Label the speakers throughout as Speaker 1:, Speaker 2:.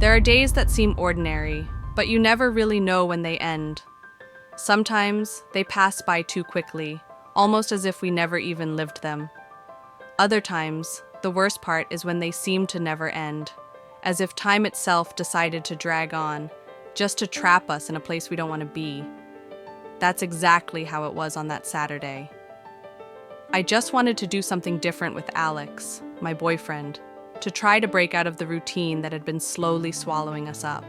Speaker 1: There are days that seem ordinary, but you never really know when they end. Sometimes they pass by too quickly, almost as if we never even lived them. Other times, the worst part is when they seem to never end, as if time itself decided to drag on, just to trap us in a place we don't want to be. That's exactly how it was on that Saturday. I just wanted to do something different with Alex, my boyfriend, to try to break out of the routine that had been slowly swallowing us up.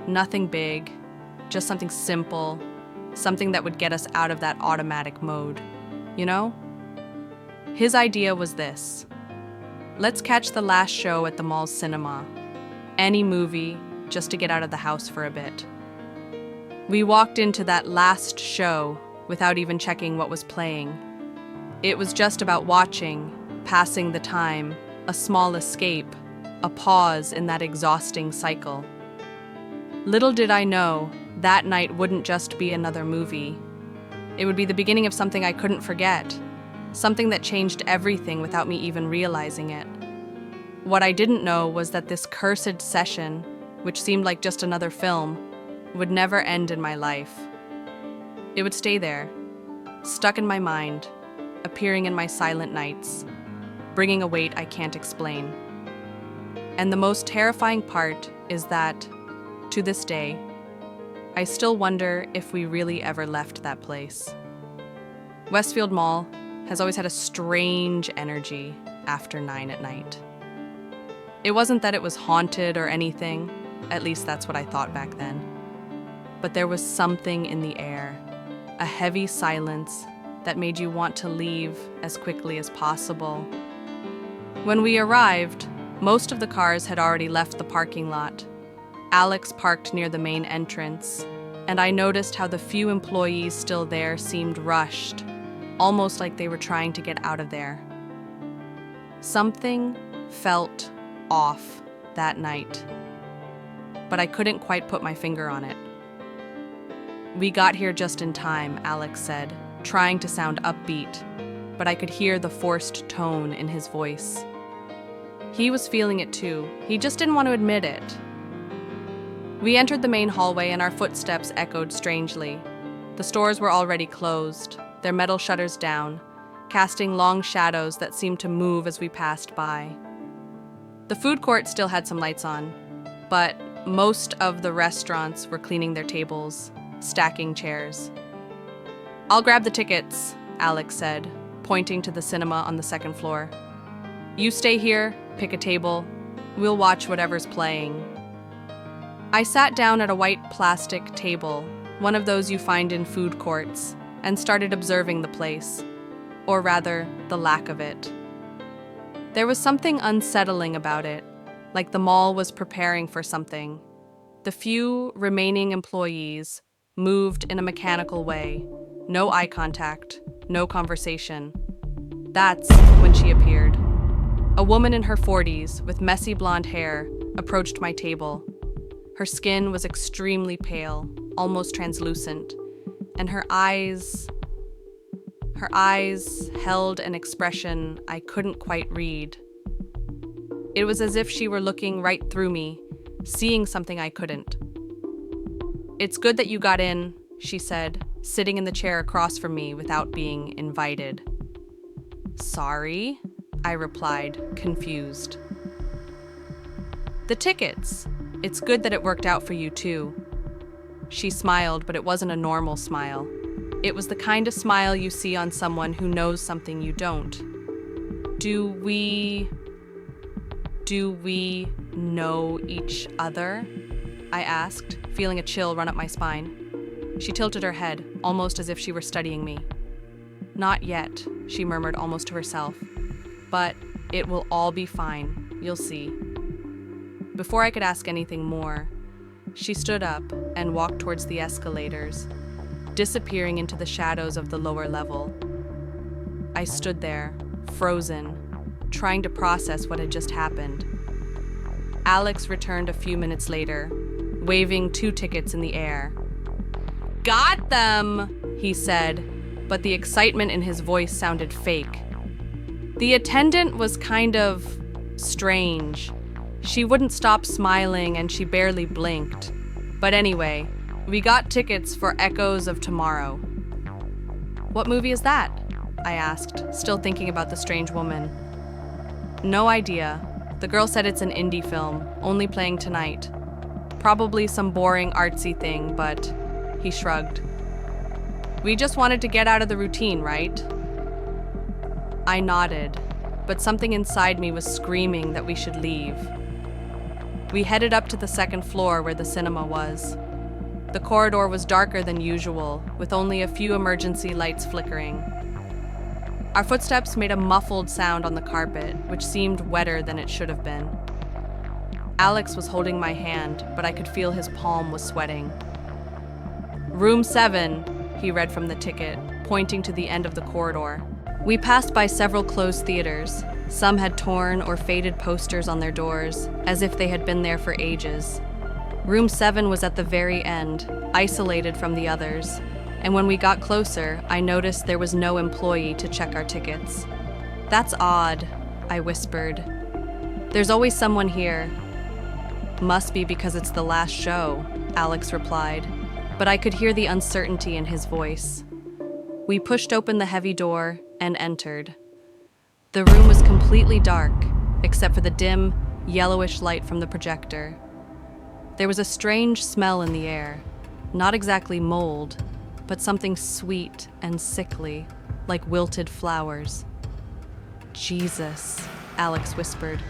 Speaker 1: Nothing big, just something simple, something that would get us out of that automatic mode, you know? His idea was this. Let's catch the last show at the mall's cinema. Any movie, just to get out of the house for a bit. We walked into that last show without even checking what was playing. It was just about watching, passing the time, a small escape, a pause in that exhausting cycle. Little did I know, that night wouldn't just be another movie. It would be the beginning of something I couldn't forget, something that changed everything without me even realizing it. What I didn't know was that this cursed session, which seemed like just another film, would never end in my life. It would stay there, stuck in my mind, appearing in my silent nights, bringing a weight I can't explain. And the most terrifying part is that, to this day, I still wonder if we really ever left that place. Westfield Mall has always had a strange energy after 9 at night. It wasn't that it was haunted or anything, at least that's what I thought back then. But there was something in the air, a heavy silence that made you want to leave as quickly as possible. When we arrived, most of the cars had already left the parking lot. Alex parked near the main entrance, and I noticed how the few employees still there seemed rushed, almost like they were trying to get out of there. Something felt off that night, but I couldn't quite put my finger on it. We got here just in time, Alex said, trying to sound upbeat, but I could hear the forced tone in his voice. He was feeling it too, he just didn't want to admit it. We entered the main hallway and our footsteps echoed strangely. The stores were already closed, their metal shutters down, casting long shadows that seemed to move as we passed by. The food court still had some lights on, but most of the restaurants were cleaning their tables, stacking chairs. "I'll grab the tickets," Alex said, pointing to the cinema on the second floor. "You stay here, pick a table. We'll watch whatever's playing." I sat down at a white plastic table, one of those you find in food courts, and started observing the place, or rather, the lack of it. There was something unsettling about it, like the mall was preparing for something. The few remaining employees moved in a mechanical way, no eye contact, no conversation. That's when she appeared. A woman in her 40s with messy blonde hair approached my table. Her skin was extremely pale, almost translucent, and her eyes held an expression I couldn't quite read. It was as if she were looking right through me, seeing something I couldn't. "It's good that you got in," she said, sitting in the chair across from me without being invited. "Sorry," I replied, confused. "The tickets. It's good that it worked out for you too." She smiled, but it wasn't a normal smile. It was the kind of smile you see on someone who knows something you don't. Do we know each other?" I asked, feeling a chill run up my spine. She tilted her head, almost as if she were studying me. "Not yet," she murmured almost to herself. "But it will all be fine. You'll see." Before I could ask anything more, she stood up and walked towards the escalators, disappearing into the shadows of the lower level. I stood there, frozen, trying to process what had just happened. Alex returned a few minutes later, waving 2 tickets in the air. "Got them!" he said, but the excitement in his voice sounded fake. The attendant was kind of strange. She wouldn't stop smiling and she barely blinked. But anyway, we got tickets for Echoes of Tomorrow. What movie is that? I asked, still thinking about the strange woman. No idea. The girl said it's an indie film, only playing tonight. Probably some boring artsy thing, but he shrugged. We just wanted to get out of the routine, right? I nodded, but something inside me was screaming that we should leave. We headed up to the second floor where the cinema was. The corridor was darker than usual, with only a few emergency lights flickering. Our footsteps made a muffled sound on the carpet, which seemed wetter than it should have been. Alex was holding my hand, but I could feel his palm was sweating. Room 7, he read from the ticket, pointing to the end of the corridor. We passed by several closed theaters. Some had torn or faded posters on their doors, as if they had been there for ages. Room 7 was at the very end, isolated from the others, and when we got closer, I noticed there was no employee to check our tickets. That's odd, I whispered. There's always someone here. Must be because it's the last show, Alex replied, but I could hear the uncertainty in his voice. We pushed open the heavy door and entered. The room was completely dark, except for the dim, yellowish light from the projector. There was a strange smell in the air, not exactly mold, but something sweet and sickly, like wilted flowers. Jesus, Alex whispered.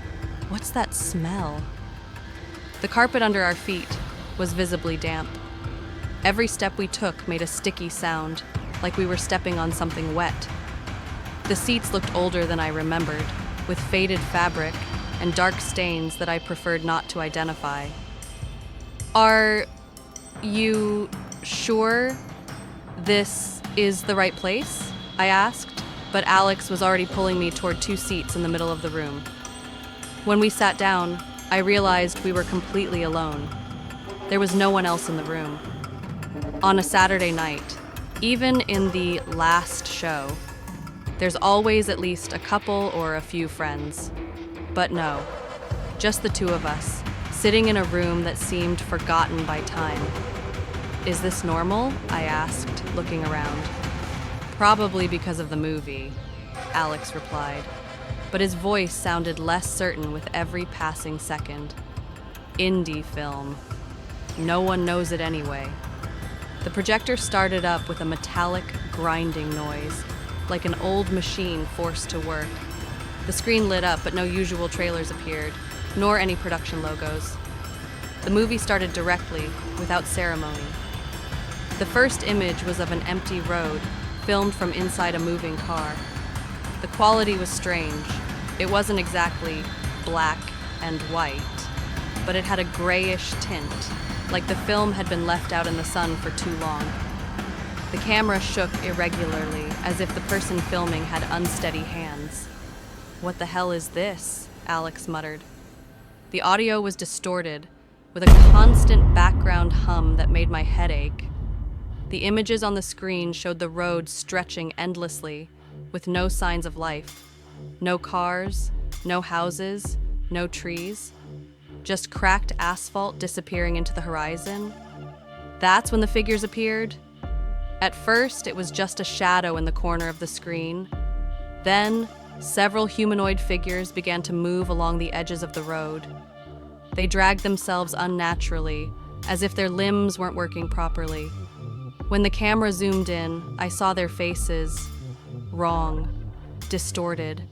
Speaker 1: What's that smell? The carpet under our feet was visibly damp. Every step we took made a sticky sound, like we were stepping on something wet. The seats looked older than I remembered, with faded fabric and dark stains that I preferred not to identify. Are you sure this is the right place? I asked, but Alex was already pulling me toward 2 seats in the middle of the room. When we sat down, I realized we were completely alone. There was no one else in the room. On a Saturday night, even in the last show, there's always at least a couple or a few friends. But no, just the 2 of us, sitting in a room that seemed forgotten by time. Is this normal? I asked, looking around. Probably because of the movie, Alex replied, but his voice sounded less certain with every passing second. Indie film. No one knows it anyway. The projector started up with a metallic, grinding noise, like an old machine forced to work. The screen lit up, but no usual trailers appeared, nor any production logos. The movie started directly, without ceremony. The first image was of an empty road, filmed from inside a moving car. The quality was strange. It wasn't exactly black and white, but it had a grayish tint, like the film had been left out in the sun for too long. The camera shook irregularly, as if the person filming had unsteady hands. What the hell is this? Alex muttered. The audio was distorted, with a constant background hum that made my head ache. The images on the screen showed the road stretching endlessly, with no signs of life. No cars, no houses, no trees. Just cracked asphalt disappearing into the horizon. That's when the figures appeared. At first, it was just a shadow in the corner of the screen. Then, several humanoid figures began to move along the edges of the road. They dragged themselves unnaturally, as if their limbs weren't working properly. When the camera zoomed in, I saw their faces wrong, distorted,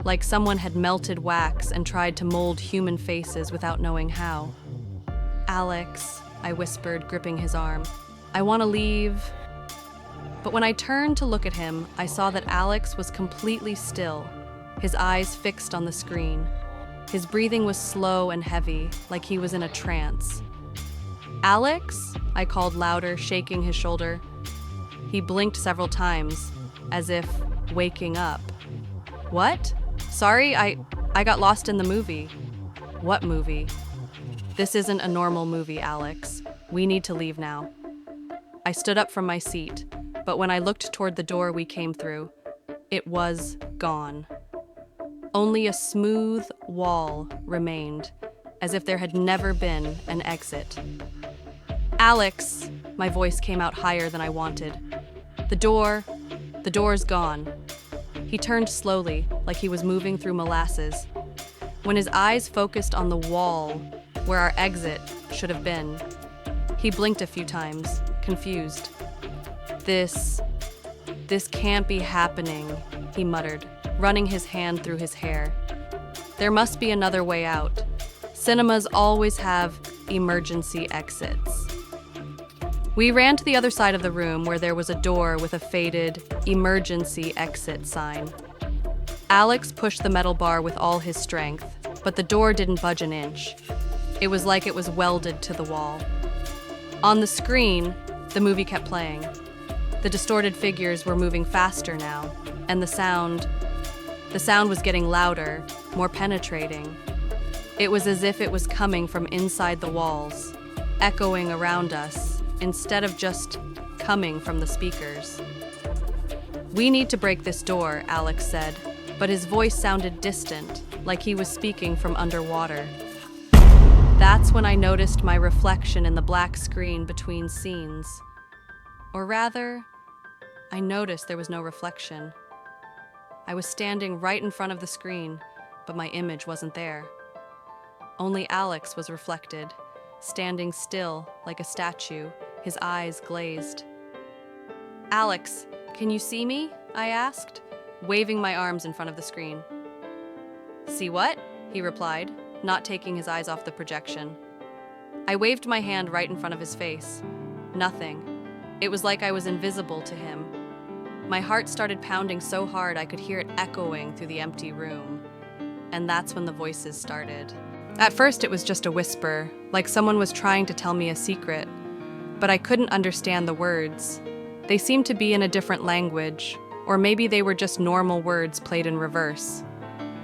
Speaker 1: like someone had melted wax and tried to mold human faces without knowing how. Alex, I whispered, gripping his arm. I want to leave. But when I turned to look at him, I saw that Alex was completely still, his eyes fixed on the screen. His breathing was slow and heavy, like he was in a trance. Alex? I called louder, shaking his shoulder. He blinked several times, as if waking up. What? Sorry, I got lost in the movie. What movie? This isn't a normal movie, Alex. We need to leave now. I stood up from my seat, but when I looked toward the door we came through, it was gone. Only a smooth wall remained, as if there had never been an exit. "Alex," my voice came out higher than I wanted. The door's gone." He turned slowly, like he was moving through molasses. When his eyes focused on the wall where our exit should have been, he blinked a few times, confused. This can't be happening," he muttered, running his hand through his hair. "There must be another way out. Cinemas always have emergency exits." We ran to the other side of the room where there was a door with a faded emergency exit sign. Alex pushed the metal bar with all his strength, but the door didn't budge an inch. It was like it was welded to the wall. On the screen, the movie kept playing. The distorted figures were moving faster now, and the sound was getting louder, more penetrating. It was as if it was coming from inside the walls, echoing around us, instead of just coming from the speakers. "We need to break this door," Alex said, but his voice sounded distant, like he was speaking from underwater. That's when I noticed my reflection in the black screen between scenes. Or rather, I noticed there was no reflection. I was standing right in front of the screen, but my image wasn't there. Only Alex was reflected, standing still like a statue, his eyes glazed. "Alex, can you see me?" I asked, waving my arms in front of the screen. "See what?" he replied, not taking his eyes off the projection. I waved my hand right in front of his face. Nothing. It was like I was invisible to him. My heart started pounding so hard I could hear it echoing through the empty room. And that's when the voices started. At first it was just a whisper, like someone was trying to tell me a secret. But I couldn't understand the words. They seemed to be in a different language, or maybe they were just normal words played in reverse.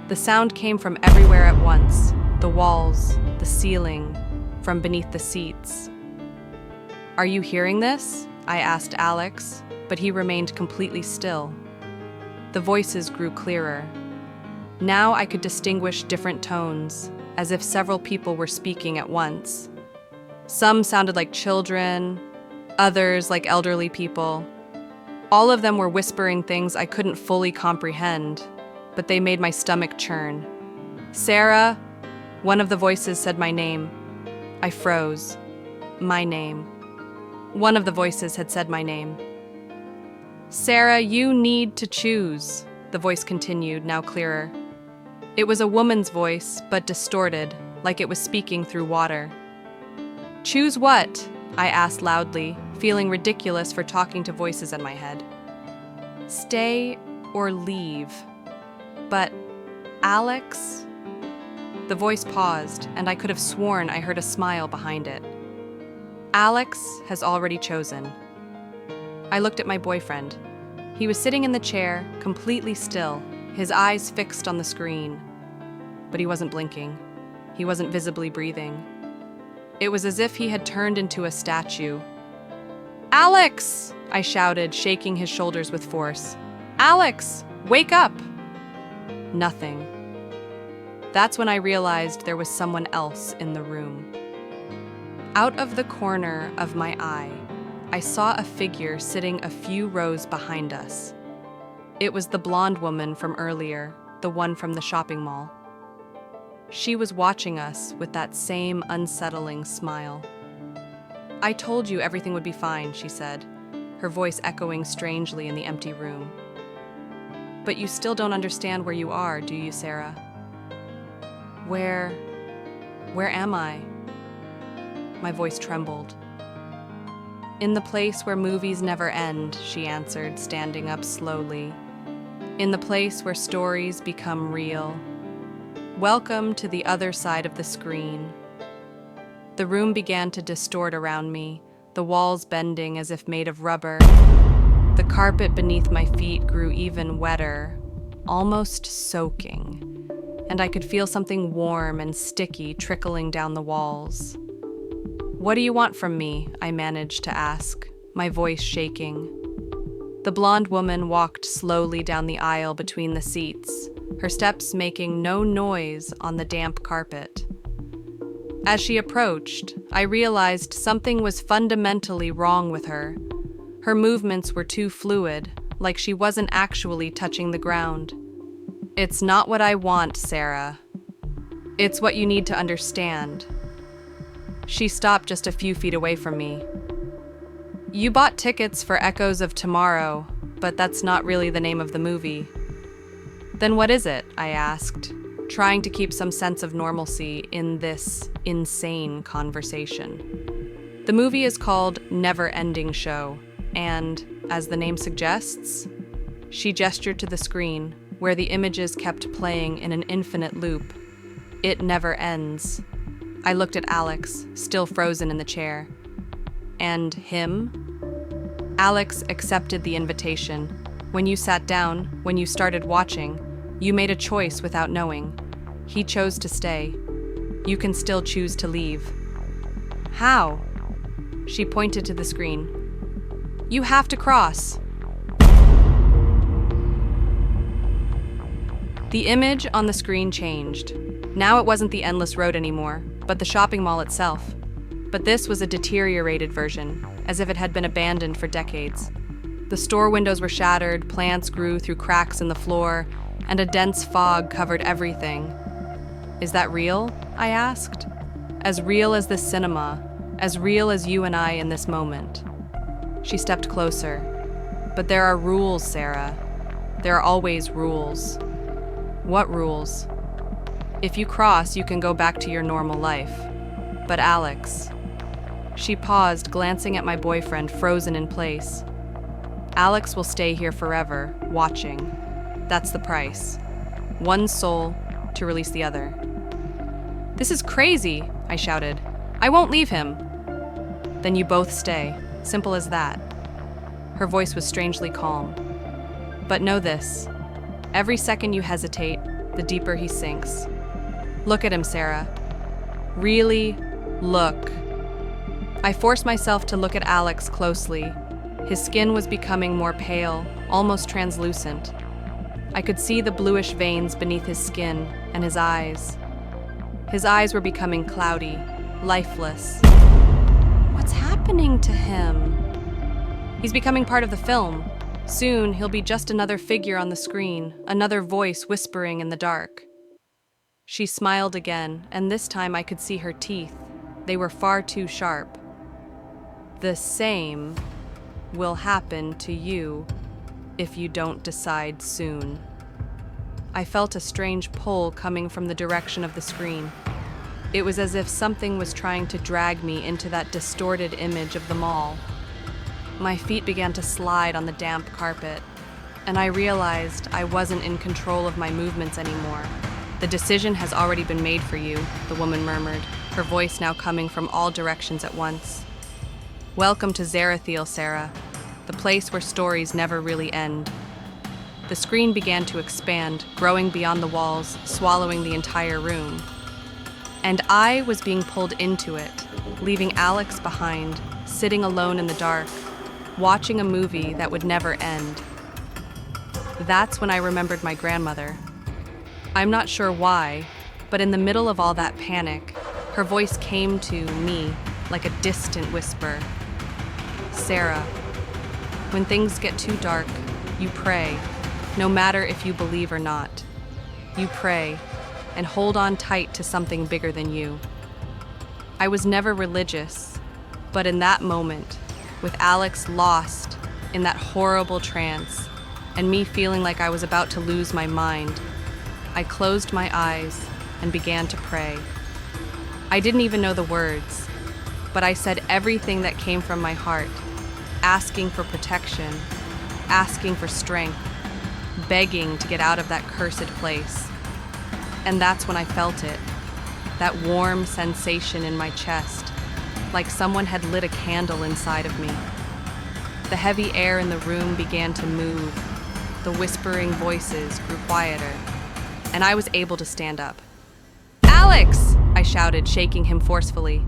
Speaker 1: The sound came from everywhere at once, the walls, the ceiling, from beneath the seats. "Are you hearing this?" I asked Alex, but he remained completely still. The voices grew clearer. Now I could distinguish different tones, as if several people were speaking at once. Some sounded like children, others like elderly people. All of them were whispering things I couldn't fully comprehend, but they made my stomach churn. "Sarah," one of the voices said my name. I froze. My name. One of the voices had said my name. "Sarah, you need to choose," the voice continued, now clearer. It was a woman's voice, but distorted, like it was speaking through water. "Choose what?" I asked loudly, feeling ridiculous for talking to voices in my head. "Stay or leave." "But, Alex?" The voice paused, and I could have sworn I heard a smile behind it. "Alex has already chosen." I looked at my boyfriend. He was sitting in the chair, completely still, his eyes fixed on the screen. But he wasn't blinking. He wasn't visibly breathing. It was as if he had turned into a statue. "Alex!" I shouted, shaking his shoulders with force. "Alex, wake up!" Nothing. That's when I realized there was someone else in the room. Out of the corner of my eye, I saw a figure sitting a few rows behind us. It was the blonde woman from earlier, the one from the shopping mall. She was watching us with that same unsettling smile. "I told you everything would be fine," she said, her voice echoing strangely in the empty room. "But you still don't understand where you are, do you, Sarah?" Where am I?" My voice trembled. "In the place where movies never end," she answered, standing up slowly. "In the place where stories become real. Welcome to the other side of the screen." The room began to distort around me, the walls bending as if made of rubber. The carpet beneath my feet grew even wetter, almost soaking, and I could feel something warm and sticky trickling down the walls. "What do you want from me?" I managed to ask, my voice shaking. The blonde woman walked slowly down the aisle between the seats, her steps making no noise on the damp carpet. As she approached, I realized something was fundamentally wrong with her. Her movements were too fluid, like she wasn't actually touching the ground. "It's not what I want, Sarah. It's what you need to understand." She stopped just a few feet away from me. "You bought tickets for Echoes of Tomorrow, but that's not really the name of the movie." "Then what is it?" I asked, trying to keep some sense of normalcy in this insane conversation. "The movie is called Never Ending Show, and, as the name suggests," she gestured to the screen, where the images kept playing in an infinite loop. "It never ends." I looked at Alex, still frozen in the chair. "And him?" "Alex accepted the invitation. When you sat down, when you started watching, you made a choice without knowing. He chose to stay. You can still choose to leave." "How?" She pointed to the screen. "You have to cross." The image on the screen changed. Now it wasn't the endless road anymore, but the shopping mall itself. But this was a deteriorated version, as if it had been abandoned for decades. The store windows were shattered, plants grew through cracks in the floor, and a dense fog covered everything. "Is that real?" I asked. "As real as this cinema, as real as you and I in this moment." She stepped closer. "But there are rules, Sarah. There are always rules." "What rules?" "If you cross, you can go back to your normal life. But Alex..." She paused, glancing at my boyfriend, frozen in place. "Alex will stay here forever, watching. That's the price. One soul to release the other." "This is crazy," I shouted. "I won't leave him." "Then you both stay. Simple as that." Her voice was strangely calm. "But know this. Every second you hesitate, the deeper he sinks. Look at him, Sarah. Really look." I forced myself to look at Alex closely. His skin was becoming more pale, almost translucent. I could see the bluish veins beneath his skin and his eyes. His eyes were becoming cloudy, lifeless. What's happening to him? He's becoming part of the film. Soon, he'll be just another figure on the screen, another voice whispering in the dark. She smiled again, and this time I could see her teeth. They were far too sharp. "The same will happen to you if you don't decide soon." I felt a strange pull coming from the direction of the screen. It was as if something was trying to drag me into that distorted image of the mall. My feet began to slide on the damp carpet, and I realized I wasn't in control of my movements anymore. "The decision has already been made for you," the woman murmured, her voice now coming from all directions at once. "Welcome to Zarathiel, Sarah, the place where stories never really end." The screen began to expand, growing beyond the walls, swallowing the entire room. And I was being pulled into it, leaving Alex behind, sitting alone in the dark, watching a movie that would never end. That's when I remembered my grandmother. I'm not sure why, but in the middle of all that panic, her voice came to me like a distant whisper. "Sarah, when things get too dark, you pray, no matter if you believe or not. You pray and hold on tight to something bigger than you." I was never religious, but in that moment, with Alex lost in that horrible trance, and me feeling like I was about to lose my mind, I closed my eyes and began to pray. I didn't even know the words, but I said everything that came from my heart, asking for protection, asking for strength, begging to get out of that cursed place. And that's when I felt it, that warm sensation in my chest, like someone had lit a candle inside of me. The heavy air in the room began to move, the whispering voices grew quieter, and I was able to stand up. "Alex!" I shouted, shaking him forcefully.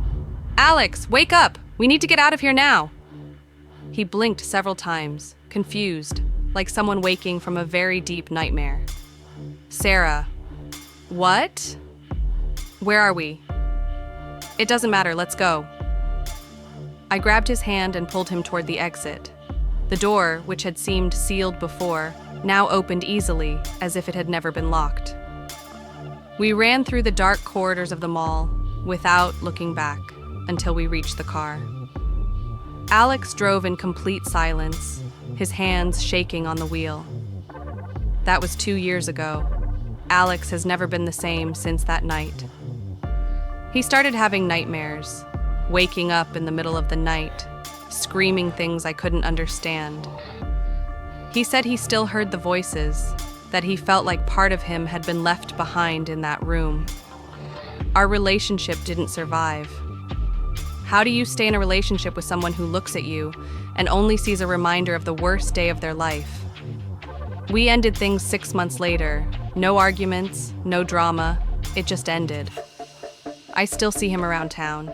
Speaker 1: "Alex, wake up! We need to get out of here now!" He blinked several times, confused, like someone waking from a very deep nightmare. "Sarah." "What? Where are we?" It doesn't matter, let's go. I grabbed his hand and pulled him toward the exit. The door, which had seemed sealed before, now opened easily, as if it had never been locked. We ran through the dark corridors of the mall, without looking back, until we reached the car. Alex drove in complete silence, his hands shaking on the wheel. That was 2 years ago. Alex has never been the same since that night. He started having nightmares, waking up in the middle of the night, screaming things I couldn't understand. He said he still heard the voices, that he felt like part of him had been left behind in that room. Our relationship didn't survive. How do you stay in a relationship with someone who looks at you and only sees a reminder of the worst day of their life? We ended things 6 months later. No arguments, no drama. It just ended. I still see him around town.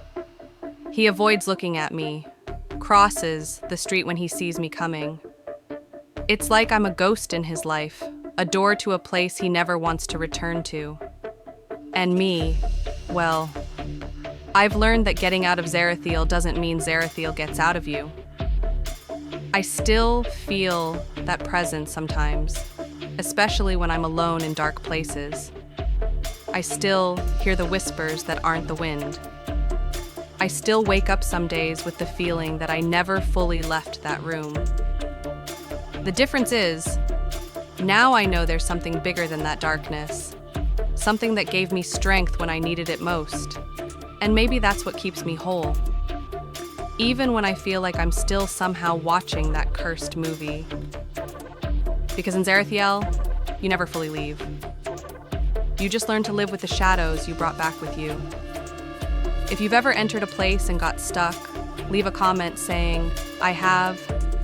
Speaker 1: He avoids looking at me, crosses the street when he sees me coming. It's like I'm a ghost in his life, a door to a place he never wants to return to. And me, well, I've learned that getting out of Zarathiel doesn't mean Zarathiel gets out of you. I still feel that presence sometimes, especially when I'm alone in dark places. I still hear the whispers that aren't the wind. I still wake up some days with the feeling that I never fully left that room. The difference is, now I know there's something bigger than that darkness, something that gave me strength when I needed it most. And maybe that's what keeps me whole. Even when I feel like I'm still somehow watching that cursed movie. Because in Zarathiel, you never fully leave. You just learn to live with the shadows you brought back with you. If you've ever entered a place and got stuck, leave a comment saying, I have,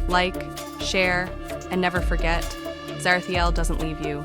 Speaker 1: like, share, and never forget. Zarathiel doesn't leave you.